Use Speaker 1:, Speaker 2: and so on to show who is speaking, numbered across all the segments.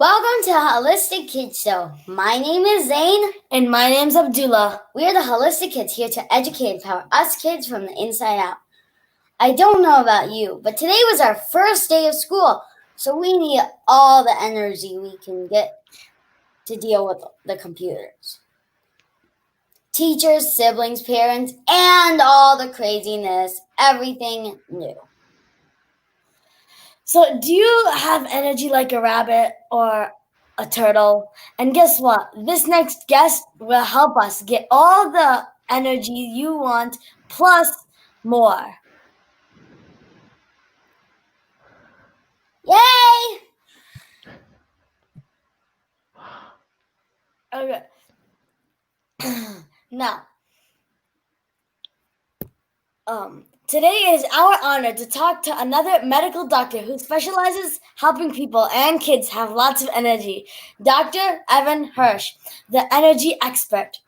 Speaker 1: Welcome to Holistic Kids Show. My name is Zane.
Speaker 2: And my name's Abdullah.
Speaker 1: We are the Holistic Kids here to educate and empower us kids from the inside out. I don't know about you, but today was our first day of school, so we need all the energy we can get to deal with the computers. Teachers, siblings, parents, and all the craziness, everything new.
Speaker 2: So, do you have energy like a rabbit or a turtle? And guess what? This next guest will help us get all the energy you want plus more.
Speaker 1: Yay!
Speaker 2: Okay. Now, today is our honor to talk to another medical doctor who specializes helping people and kids have lots of energy. Dr. Evan Hirsch, the energy expert.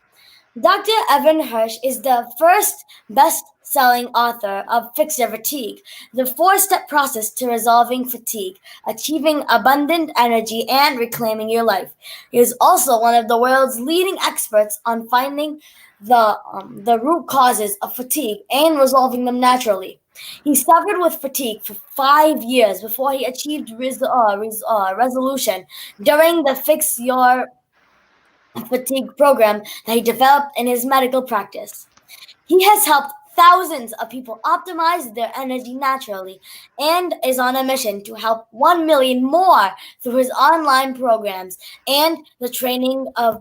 Speaker 2: Dr. Evan Hirsch is the first best-selling author of Fix Your Fatigue, the four-step process to resolving fatigue, achieving abundant energy, and reclaiming your life. He is also one of the world's leading experts on finding the root causes of fatigue and resolving them naturally. He suffered with fatigue for 5 years before he achieved resolution during the Fix Your Fatigue program that he developed in his medical practice. He has helped thousands of people optimize their energy naturally and is on a mission to help 1 million more through his online programs and the training of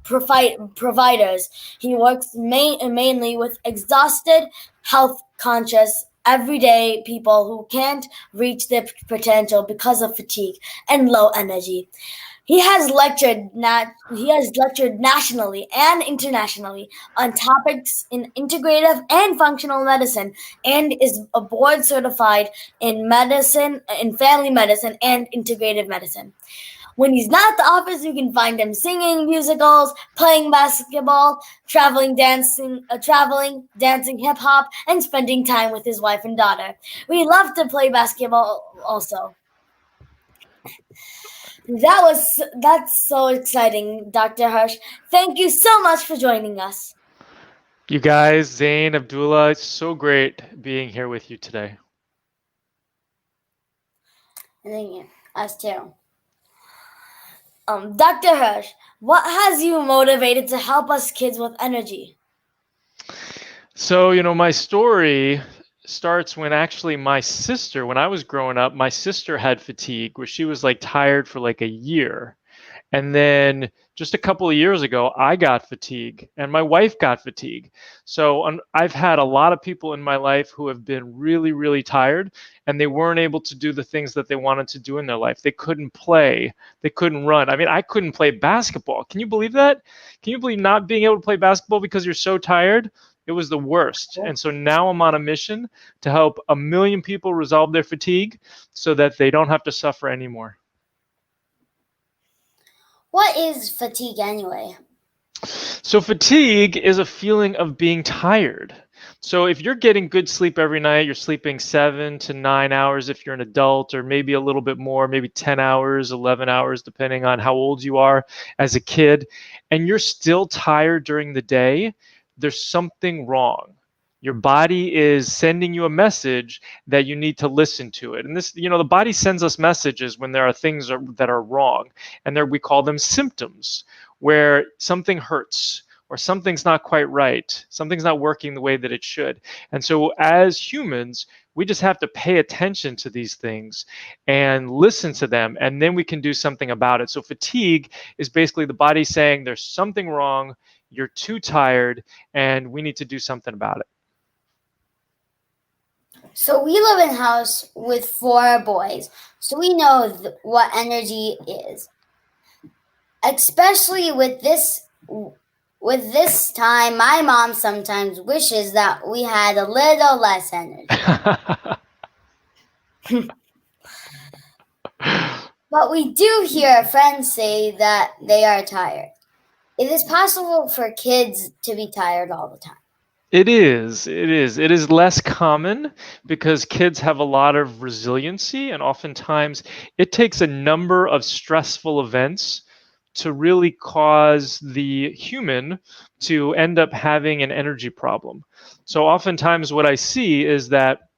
Speaker 2: providers. He works mainly with exhausted, health-conscious, everyday people who can't reach their potential because of fatigue and low energy. He has lectured nationally and internationally on topics in integrative and functional medicine and is a board certified in family medicine and integrative medicine. When he's not at the office, you can find him singing musicals, playing basketball, dancing hip hop, and spending time with his wife and daughter. We love to play basketball also. That's so exciting, Dr. Hirsch. Thank you so much for joining us.
Speaker 3: You guys, Zane, Abdullah, it's so great being here with you today.
Speaker 1: Thank you. Us too.
Speaker 2: Dr. Hirsch, what has you motivated to help us kids with energy?
Speaker 3: So, my story starts when actually when I was growing up, my sister had fatigue where she was like tired for like a year. And then just a couple of years ago, I got fatigue and my wife got fatigue. So I've had a lot of people in my life who have been really, really tired and they weren't able to do the things that they wanted to do in their life. They couldn't play. They couldn't run. I mean, I couldn't play basketball. Can you believe that? Can you believe not being able to play basketball because you're so tired? It was the worst. And so now I'm on a mission to help 1 million people resolve their fatigue so that they don't have to suffer anymore.
Speaker 1: What is fatigue anyway?
Speaker 3: So fatigue is a feeling of being tired. So if you're getting good sleep every night, you're sleeping 7 to 9 hours if you're an adult, or maybe a little bit more, maybe 10 hours, 11 hours, depending on how old you are as a kid, and you're still tired during the day, there's something wrong. Your body is sending you a message that you need to listen to it. And this, the body sends us messages when there are things that are wrong. And we call them symptoms, where something hurts or something's not quite right. Something's not working the way that it should. And so as humans, we just have to pay attention to these things and listen to them, and then we can do something about it. So fatigue is basically the body saying there's something wrong, you're too tired, and we need to do something about it.
Speaker 1: So we live in a house with 4 boys, so we know what energy is. Especially with this time, my mom sometimes wishes that we had a little less energy. But we do hear friends say that they are tired. It is possible for kids to be tired all the time.
Speaker 3: It is. It is. It is less common because kids have a lot of resiliency, and oftentimes it takes a number of stressful events to really cause the human to end up having an energy problem. So oftentimes what I see is that,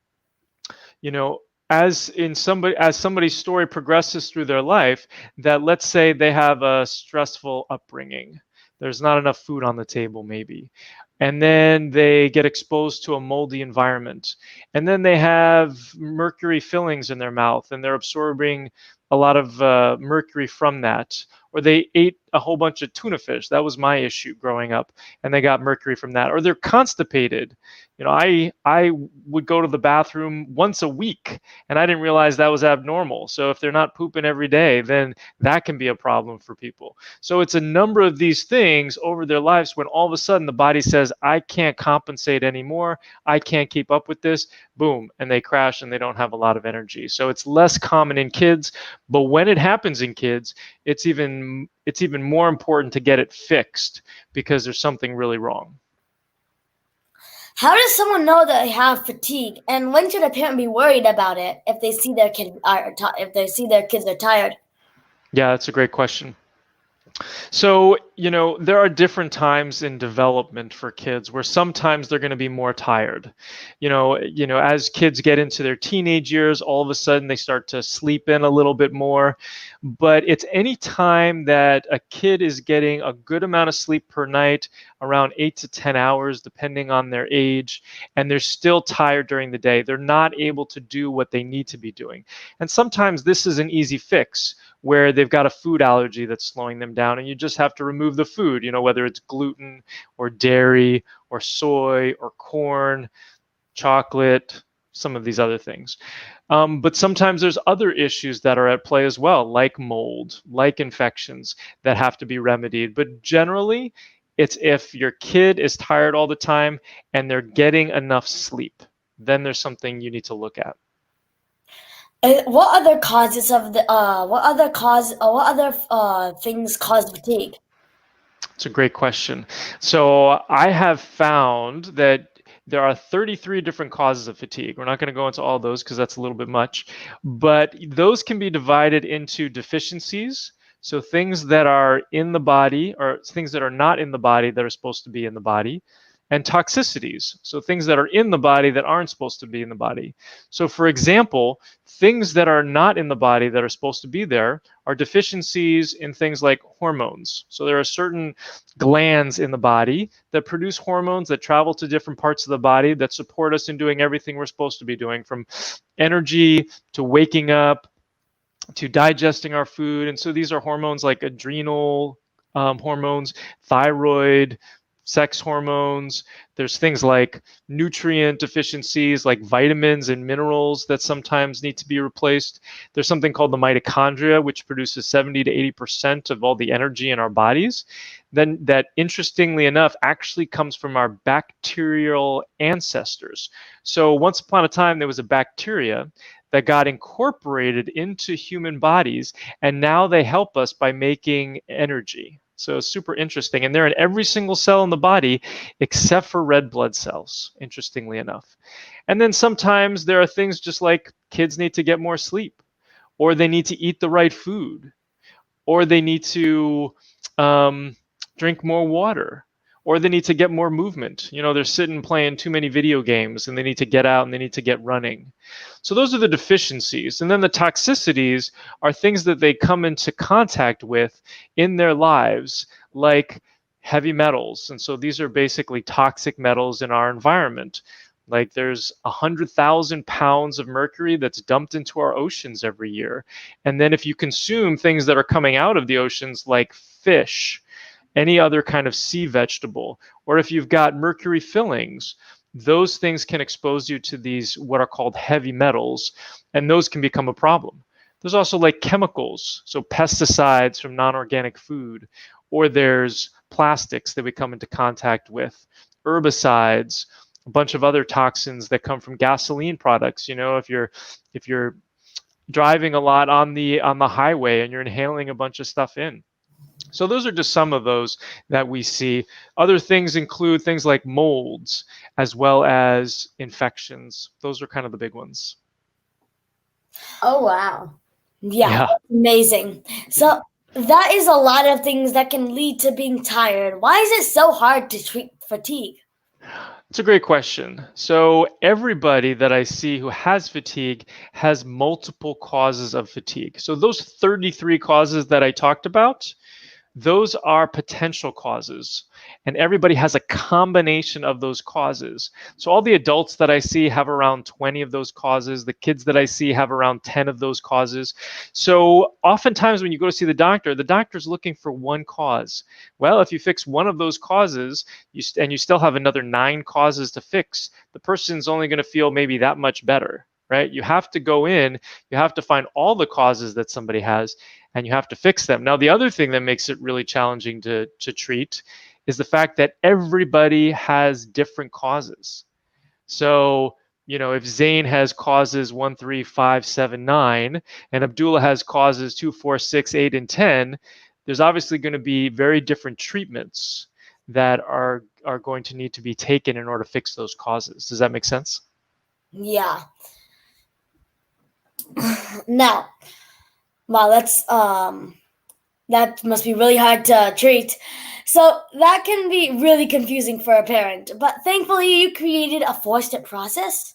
Speaker 3: you know, as somebody's story progresses through their life, that let's say they have a stressful upbringing. There's not enough food on the table, maybe. And then they get exposed to a moldy environment. And then they have mercury fillings in their mouth and they're absorbing a lot of mercury from that. Or they ate a whole bunch of tuna fish. That was my issue growing up. And they got mercury from that. Or they're constipated. I would go to the bathroom once a week and I didn't realize that was abnormal. So if they're not pooping every day, then that can be a problem for people. So it's a number of these things over their lives when all of a sudden the body says, I can't compensate anymore. I can't keep up with this. Boom. And they crash and they don't have a lot of energy. So it's less common in kids, but when it happens in kids, it's even more important to get it fixed because there's something really wrong.
Speaker 2: How does someone know that they have fatigue, and when should a parent be worried about it if they see their kids are tired?
Speaker 3: Yeah, that's a great question. So, there are different times in development for kids where sometimes they're going to be more tired. As kids get into their teenage years, all of a sudden they start to sleep in a little bit more. But it's any time that a kid is getting a good amount of sleep per night, around 8 to 10 hours, depending on their age, and they're still tired during the day. They're not able to do what they need to be doing. And sometimes this is an easy fix where they've got a food allergy that's slowing them down and you just have to remove the food, whether it's gluten or dairy or soy or corn, chocolate, some of these other things. But sometimes there's other issues that are at play as well, like mold, like infections that have to be remedied. But generally, it's if your kid is tired all the time and they're getting enough sleep, then there's something you need to look at.
Speaker 2: What other causes of the what other things cause fatigue?
Speaker 3: It's a great question. So I have found that there are 33 different causes of fatigue. We're not going to go into all those because that's a little bit much, but those can be divided into deficiencies. So things that are in the body or things that are not in the body that are supposed to be in the body, and toxicities. So things that are in the body that aren't supposed to be in the body. So for example, things that are not in the body that are supposed to be there are deficiencies in things like hormones. So there are certain glands in the body that produce hormones that travel to different parts of the body that support us in doing everything we're supposed to be doing, from energy to waking up to digesting our food. And so these are hormones like adrenal hormones, thyroid, sex hormones. There's things like nutrient deficiencies, like vitamins and minerals that sometimes need to be replaced. There's something called the mitochondria, which produces 70 to 80% of all the energy in our bodies. Then that, interestingly enough, actually comes from our bacterial ancestors. So once upon a time, there was a bacteria that got incorporated into human bodies, and now they help us by making energy. So super interesting. And they're in every single cell in the body except for red blood cells, interestingly enough. And then sometimes there are things just like kids need to get more sleep, or they need to eat the right food, or they need to drink more water, or they need to get more movement. They're sitting playing too many video games and they need to get out and they need to get running. So those are the deficiencies. And then the toxicities are things that they come into contact with in their lives, like heavy metals. And so these are basically toxic metals in our environment. Like there's 100,000 pounds of mercury that's dumped into our oceans every year. And then if you consume things that are coming out of the oceans like fish, any other kind of sea vegetable, or if you've got mercury fillings, those things can expose you to these what are called heavy metals, and those can become a problem. There's also like chemicals, so pesticides from non-organic food, or there's plastics that we come into contact with, herbicides, a bunch of other toxins that come from gasoline products. If you're driving a lot on the highway and you're inhaling a bunch of stuff in. So those are just some of those that we see. Other things include things like molds as well as infections. Those are kind of the big ones.
Speaker 1: Oh, wow.
Speaker 2: Yeah,
Speaker 3: Yeah.
Speaker 2: amazing. So that is a lot of things that can lead to being tired. Why is it so hard to treat fatigue?
Speaker 3: It's a great question. So, everybody that I see who has fatigue has multiple causes of fatigue. So, those 33 causes that I talked about, those are potential causes. And everybody has a combination of those causes. So, all the adults that I see have around 20 of those causes. The kids that I see have around 10 of those causes. So, oftentimes when you go to see the doctor's looking for one cause. Well, if you fix one of those causes and you still have another 9 causes to fix, the person's only going to feel maybe that much better. Right? You have to go in, you have to find all the causes that somebody has, and you have to fix them. Now, the other thing that makes it really challenging to treat is the fact that everybody has different causes. So, if Zane has causes 1, 3, 5, 7, 9, and Abdullah has causes 2, 4, 6, 8, and 10, there's obviously going to be very different treatments that are going to need to be taken in order to fix those causes. Does that make sense?
Speaker 2: Yeah. Now, wow, that must be really hard to treat. So that can be really confusing for a parent. But thankfully, you created a 4-step process.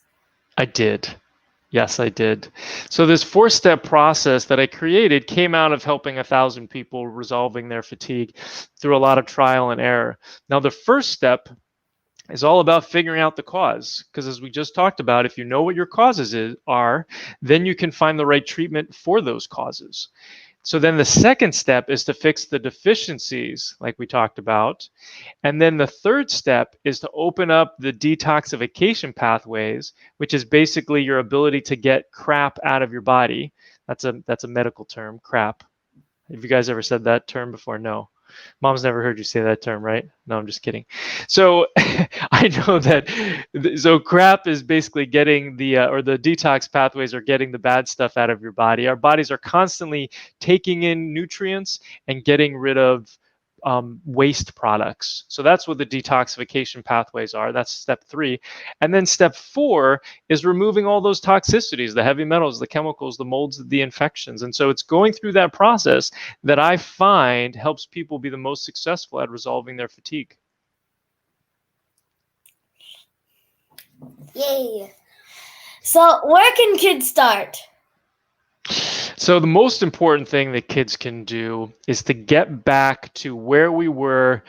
Speaker 3: I did. Yes, I did. So this 4-step process that I created came out of helping 1,000 people resolving their fatigue through a lot of trial and error. Now, the first step is all about figuring out the cause, because as we just talked about, if you know what your causes are, then you can find the right treatment for those causes. So then the second step is to fix the deficiencies, like we talked about. And then the third step is to open up the detoxification pathways, which is basically your ability to get crap out of your body. That's a medical term, crap. Have you guys ever said that term before? No. Mom's never heard you say that term, right? No, I'm just kidding. So I know that. So crap is basically getting or the detox pathways are getting the bad stuff out of your body. Our bodies are constantly taking in nutrients and getting rid of waste products. So that's what the detoxification pathways are. That's step 3. And then step 4 is removing all those toxicities, the heavy metals, the chemicals, the molds, the infections. And so it's going through that process that I find helps people be the most successful at resolving their fatigue.
Speaker 1: Yay.
Speaker 2: So where can kids start?
Speaker 3: So the most important thing that kids can do is to get back to where we were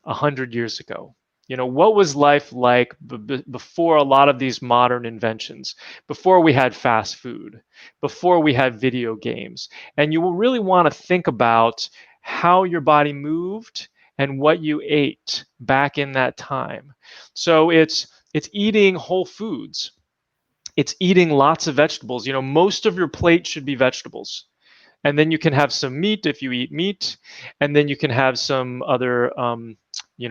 Speaker 3: 100 years ago. What was life like before a lot of these modern inventions, before we had fast food, before we had video games? And you will really want to think about how your body moved and what you ate back in that time. So it's eating whole foods. It's eating lots of vegetables. Most of your plate should be vegetables. And then you can have some meat if you eat meat, and then you can have some other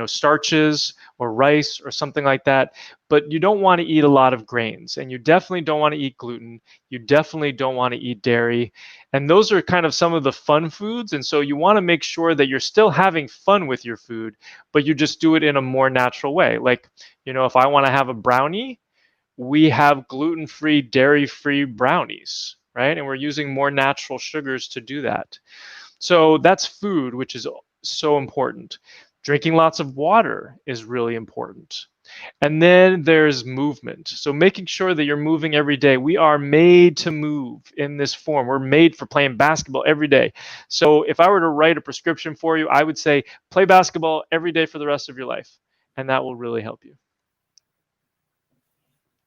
Speaker 3: starches or rice or something like that. But you don't want to eat a lot of grains, and you definitely don't want to eat gluten. You definitely don't want to eat dairy. And those are kind of some of the fun foods. And so you want to make sure that you're still having fun with your food, but you just do it in a more natural way. Like, if I want to have a brownie, we have gluten-free, dairy-free brownies, right? And we're using more natural sugars to do that. So that's food, which is so important. Drinking lots of water is really important. And then there's movement. So making sure that you're moving every day. We are made to move in this form. We're made for playing basketball every day. So if I were to write a prescription for you, I would say play basketball every day for the rest of your life. And that will really help you.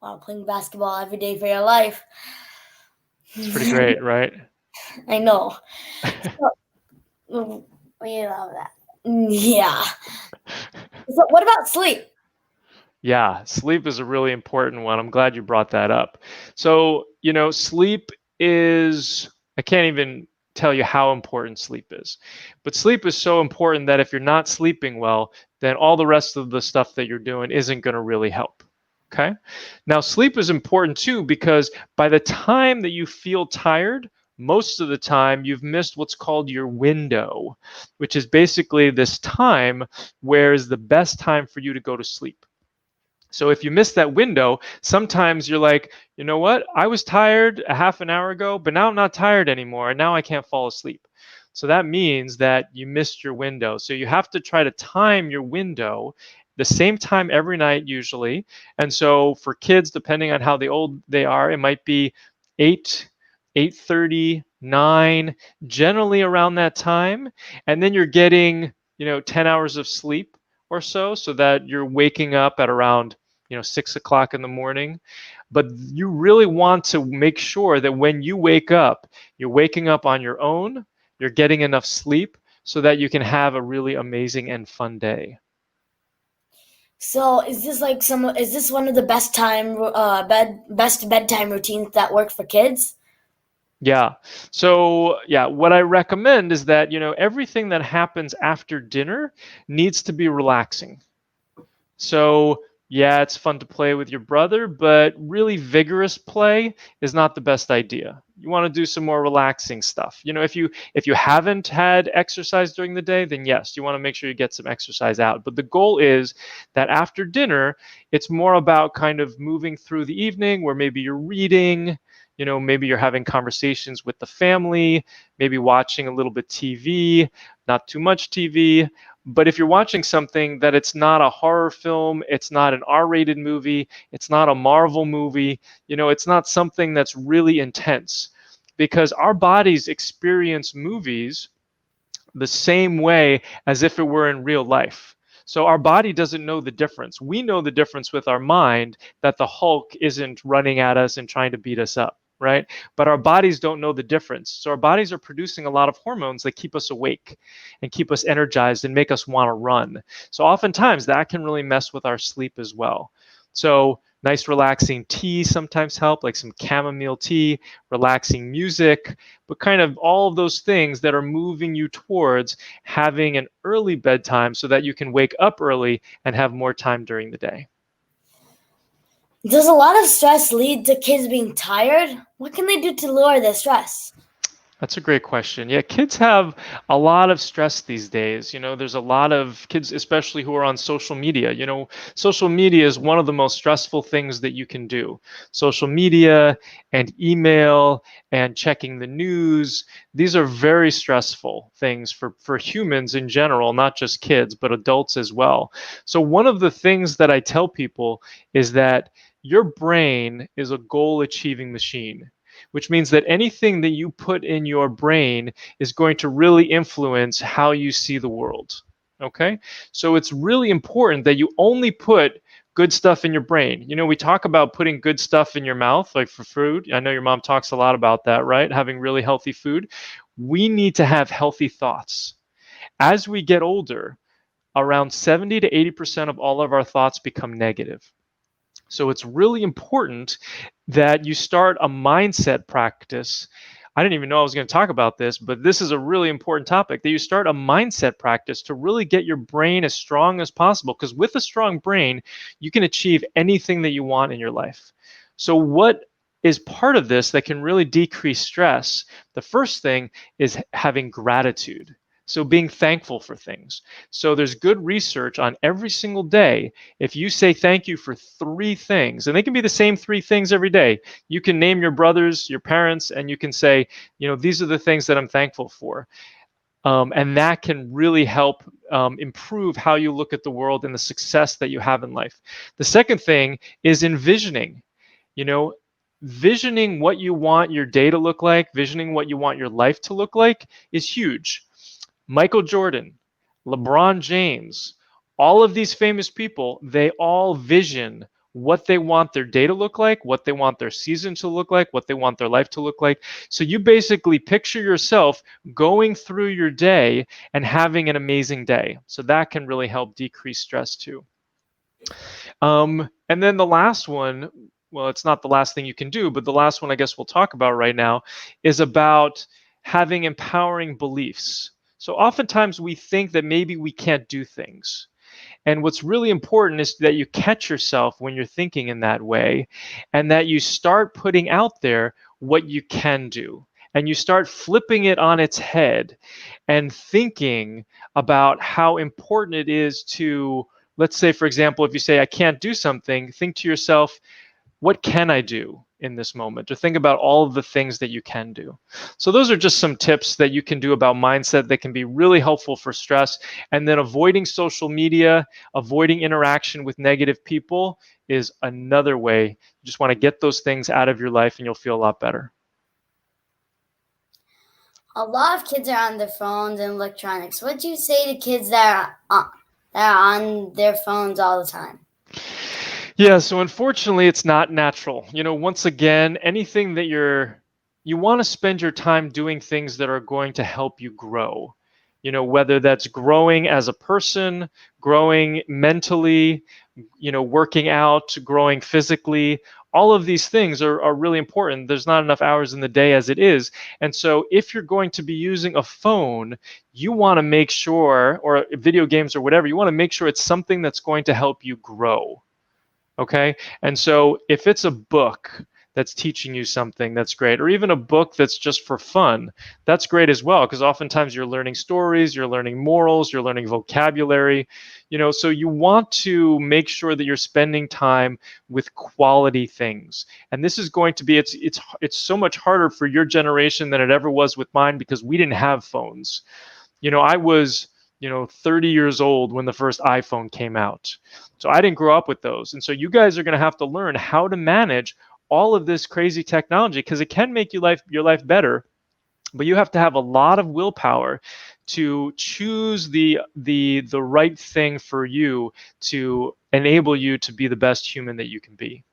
Speaker 2: Wow, playing basketball every day for your life.
Speaker 3: It's pretty great, right?
Speaker 2: I know.
Speaker 1: We love that.
Speaker 2: Yeah. So what about sleep?
Speaker 3: Yeah, sleep is a really important one. I'm glad you brought that up. So, sleep is, I can't even tell you how important sleep is. But sleep is so important that if you're not sleeping well, then all the rest of the stuff that you're doing isn't going to really help. Okay. Now, sleep is important too, because by the time that you feel tired, most of the time you've missed what's called your window, which is basically this time where is the best time for you to go to sleep. So if you miss that window, sometimes you're like, you know what? I was tired a half an hour ago, but now I'm not tired anymore, and now I can't fall asleep. So that means that you missed your window. So you have to try to time your window the same time every night usually. And so for kids, depending on how old they are, it might be 8, 8:30, 9, generally around that time. And then you're getting, 10 hours of sleep or so that you're waking up at around 6 o'clock in the morning. But you really want to make sure that when you wake up, you're waking up on your own, you're getting enough sleep so that you can have a really amazing and fun day.
Speaker 2: So is this one of the best bedtime routines that work for kids?
Speaker 3: Yeah. So, yeah, what I recommend is that, everything that happens after dinner needs to be relaxing. So, yeah, it's fun to play with your brother, but really vigorous play is not the best idea. You want to do some more relaxing stuff. If you haven't had exercise during the day, then yes, you want to make sure you get some exercise out. But the goal is that after dinner, it's more about kind of moving through the evening where maybe you're reading, maybe you're having conversations with the family, maybe watching a little bit TV, not too much TV. But if you're watching something that it's not a horror film, it's not an R-rated movie, it's not a Marvel movie, it's not something that's really intense, because our bodies experience movies the same way as if it were in real life. So our body doesn't know the difference. We know the difference with our mind, that the Hulk isn't running at us and trying to beat us up, right? But our bodies don't know the difference. So our bodies are producing a lot of hormones that keep us awake and keep us energized and make us want to run. So oftentimes that can really mess with our sleep as well. So nice relaxing tea sometimes help, like some chamomile tea, relaxing music, but kind of all of those things that are moving you towards having an early bedtime so that you can wake up early and have more time during the day.
Speaker 2: Does a lot of stress lead to kids being tired? What can they do to lower their stress?
Speaker 3: That's a great question. Yeah, kids have a lot of stress these days. There's a lot of kids, especially who are on social media. Social media is one of the most stressful things that you can do. Social media and email and checking the news, these are very stressful things for humans in general, not just kids, but adults as well. So one of the things that I tell people is that your brain is a goal achieving machine, which means that anything that you put in your brain is going to really influence how you see the world. Okay? So it's really important that you only put good stuff in your brain. We talk about putting good stuff in your mouth, like for food. I know your mom talks a lot about that, right? Having really healthy food. We need to have healthy thoughts. As we get older, around 70 to 80% of all of our thoughts become negative. So it's really important that you start a mindset practice. I didn't even know I was going to talk about this, but this is a really important topic, that you start a mindset practice to really get your brain as strong as possible. Because with a strong brain, you can achieve anything that you want in your life. So, what is part of this that can really decrease stress? The first thing is having gratitude. So, being thankful for things. So, there's good research on every single day. If you say thank you for 3 things, and they can be the same 3 things every day, you can name your brothers, your parents, and you can say, these are the things that I'm thankful for. And that can really help improve how you look at the world and the success that you have in life. The second thing is envisioning. You know, Visioning what you want your day to look like, visioning what you want your life to look like is huge. Michael Jordan, LeBron James, all of these famous people, they all vision what they want their day to look like, what they want their season to look like, what they want their life to look like. So you basically picture yourself going through your day and having an amazing day. So that can really help decrease stress too. And then the last one, well, it's not the last thing you can do, but the last one I guess we'll talk about right now is about having empowering beliefs. So oftentimes we think that maybe we can't do things. And what's really important is that you catch yourself when you're thinking in that way, and that you start putting out there what you can do and you start flipping it on its head and thinking about how important it is to, let's say, for example, if you say, I can't do something, think to yourself, what can I do in this moment? Or think about all of the things that you can do. So those are just some tips that you can do about mindset that can be really helpful for stress. And then avoiding social media, avoiding interaction with negative people is another way. You just want to get those things out of your life and you'll feel a lot better.
Speaker 1: A lot of kids are on their phones and electronics. What do you say to kids that are on their phones all the time?
Speaker 3: Yeah, so unfortunately, it's not natural. Once again, anything that you want to spend your time doing things that are going to help you grow. Whether that's growing as a person, growing mentally, working out, growing physically, all of these things are really important. There's not enough hours in the day as it is. And so if you're going to be using a phone, you want to make sure, or video games or whatever, you want to make sure it's something that's going to help you grow. Okay. And so if it's a book that's teaching you something, that's great. Or even a book that's just for fun, that's great as well. Because oftentimes you're learning stories, you're learning morals, you're learning vocabulary. So you want to make sure that you're spending time with quality things. And this is going to be, it's so much harder for your generation than it ever was with mine, because we didn't have phones. I was 30 years old when the first iPhone came out. So I didn't grow up with those. And so you guys are going to have to learn how to manage all of this crazy technology, because it can make your life better, but you have to have a lot of willpower to choose the right thing for you to enable you to be the best human that you can be.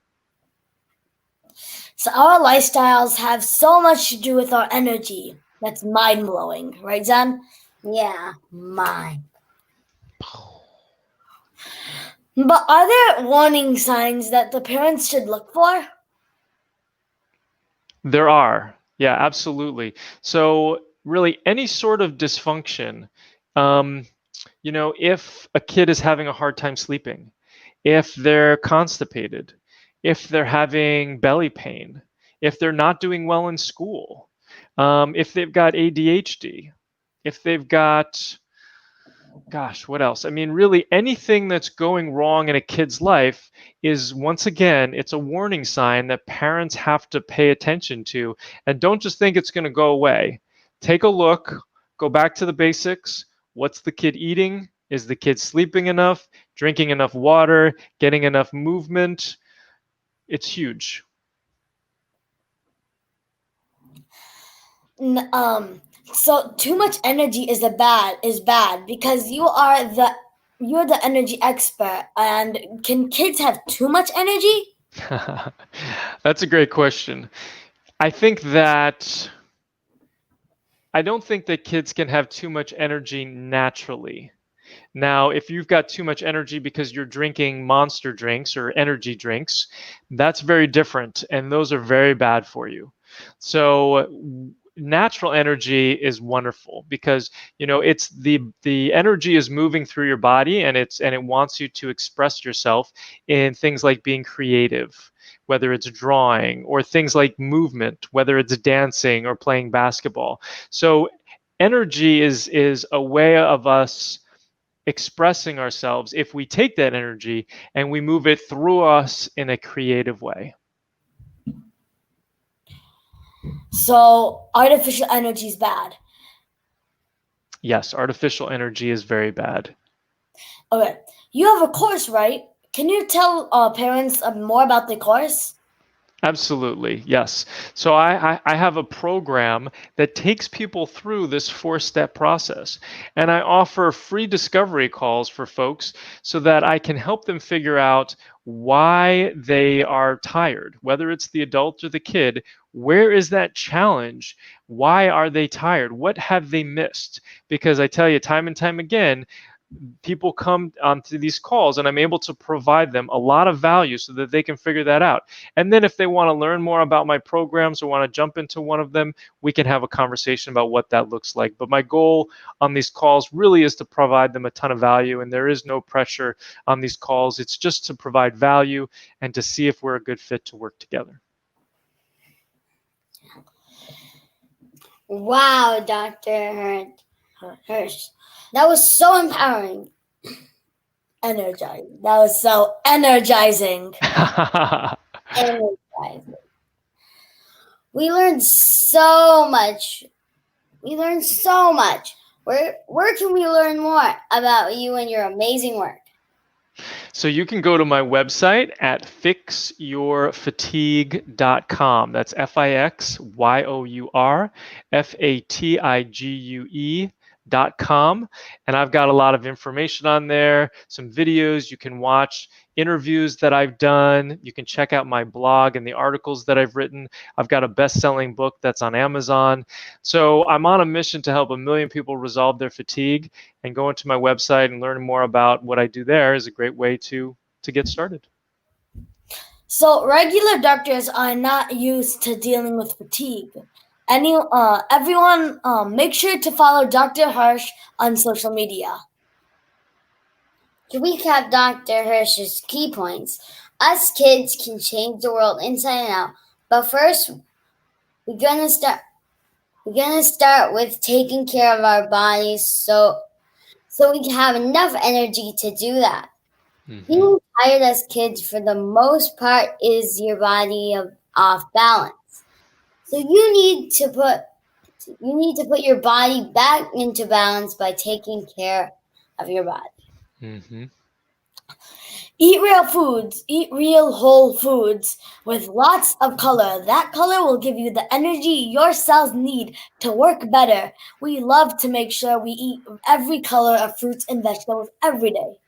Speaker 2: So our lifestyles have so much to do with our energy. That's mind-blowing, right, Zen?
Speaker 1: Yeah, mine.
Speaker 2: But are there warning signs that the parents should look for?
Speaker 3: There are. Yeah, absolutely. So really any sort of dysfunction, if a kid is having a hard time sleeping, if they're constipated, if they're having belly pain, if they're not doing well in school, if they've got ADHD, if they've got, gosh, what else? I mean, really anything that's going wrong in a kid's life is, once again, it's a warning sign that parents have to pay attention to. And don't just think it's going to go away. Take a look, go back to the basics. What's the kid eating? Is the kid sleeping enough, drinking enough water, getting enough movement? It's huge.
Speaker 2: So too much energy is bad because you're the energy expert. And can kids have too much energy?
Speaker 3: That's a great question. I don't think that kids can have too much energy naturally. Now, if you've got too much energy because you're drinking monster drinks or energy drinks, that's very different, and those are very bad for you. So natural energy is wonderful because it's the energy is moving through your body, and it wants you to express yourself in things like being creative, whether it's drawing, or things like movement, whether it's dancing or playing basketball. So energy is a way of us expressing ourselves if we take that energy and we move it through us in a creative way.
Speaker 2: So artificial energy is bad.
Speaker 3: Yes, artificial energy is very bad.
Speaker 2: Okay, you have a course, right? Can you tell parents more about the course?
Speaker 3: Absolutely, yes. So I have a program that takes people through this 4-step process. And I offer free discovery calls for folks so that I can help them figure out why they are tired, whether it's the adult or the kid. Where is that challenge? Why are they tired? What have they missed? Because I tell you, time and time again, people come onto these calls and I'm able to provide them a lot of value so that they can figure that out. And then if they want to learn more about my programs or want to jump into one of them, we can have a conversation about what that looks like. But my goal on these calls really is to provide them a ton of value, and there is no pressure on these calls. It's just to provide value and to see if we're a good fit to work together.
Speaker 1: Wow, Dr. Hirsch. That was so empowering.
Speaker 2: Energizing. That was so energizing.
Speaker 1: Energizing. We learned so much. Where can we learn more about you and your amazing work?
Speaker 3: So you can go to my website at fixyourfatigue.com. That's FIXYOURFATIGUE.com. And I've got a lot of information on there, some videos you can watch, interviews that I've done. You can check out my blog and the articles that I've written. I've got a best-selling book that's on Amazon. So I'm on a mission to help 1 million people resolve their fatigue, and going to my website and learning more about what I do there is a great way to get started.
Speaker 2: So regular doctors are not used to dealing with fatigue. Everyone, make sure to follow Dr. Hirsch on social media.
Speaker 1: To recap Dr. Hirsch's key points, us kids can change the world inside and out. But first, we're gonna start with taking care of our bodies so we can have enough energy to do that. Being tired as kids, for the most part, is your body off balance. So you need to put your body back into balance by taking care of your body.
Speaker 2: Eat real foods. Eat real whole foods with lots of color. That color will give you the energy your cells need to work better. We love to make sure we eat every color of fruits and vegetables every day.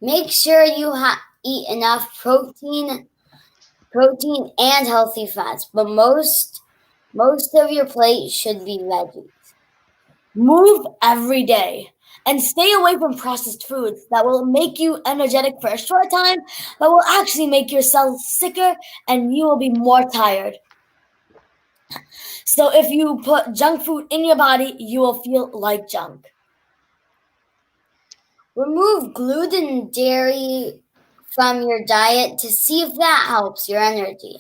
Speaker 1: Make sure you eat enough protein and healthy fats, but most of your plate should be veggies.
Speaker 2: Move every day and stay away from processed foods that will make you energetic for a short time, but will actually make your cells sicker and you will be more tired. So if you put junk food in your body, you will feel like junk.
Speaker 1: Remove gluten and dairy from your diet to see if that helps your energy.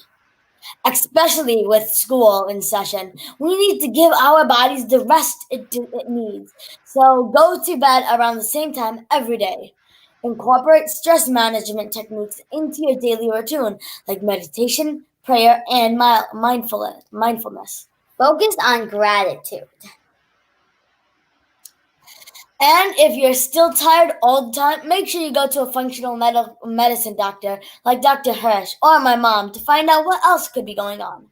Speaker 2: Especially with school in session, we need to give our bodies the rest it needs. So go to bed around the same time every day. Incorporate stress management techniques into your daily routine, like meditation, prayer, and mindfulness.
Speaker 1: Focus on gratitude.
Speaker 2: And if you're still tired all the time, make sure you go to a functional medicine doctor like Dr. Hirsch or my mom to find out what else could be going on.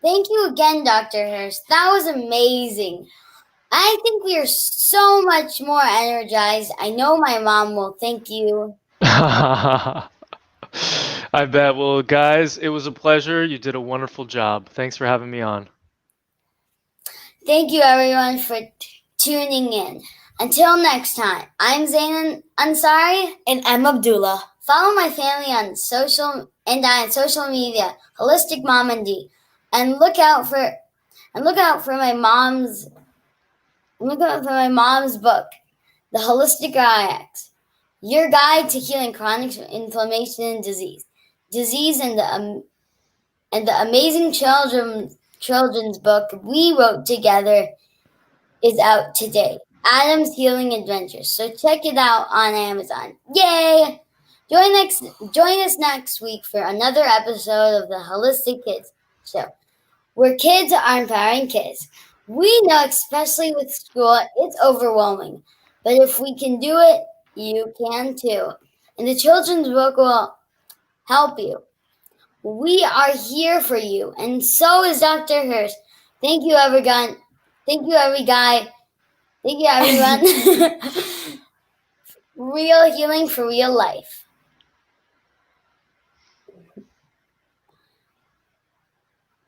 Speaker 1: Thank you again, Dr. Hirsch. That was amazing. I think we are so much more energized. I know my mom will thank you.
Speaker 3: I bet. Well, guys, it was a pleasure. You did a wonderful job. Thanks for having me on.
Speaker 1: Thank you, everyone, for tuning in. Until next time, I'm Zain Ansari.
Speaker 2: And I'm Abdullah.
Speaker 1: Follow my family on social media, Holistic Mom and D, and look out for my mom's book, The Holistic RX, Your Guide to Healing Chronic Inflammation and Disease, and the amazing children's book we wrote together is out today, Adam's Healing Adventures. So check it out on Amazon. Yay! Join us next week for another episode of the Holistic Kids Show, where kids are empowering kids. We know, especially with school, it's overwhelming. But if we can do it, you can too. And the children's book will help you. We are here for you, and so is Dr. Hirsch. Thank you, everyone. Thank you, everyone. Real healing for real life.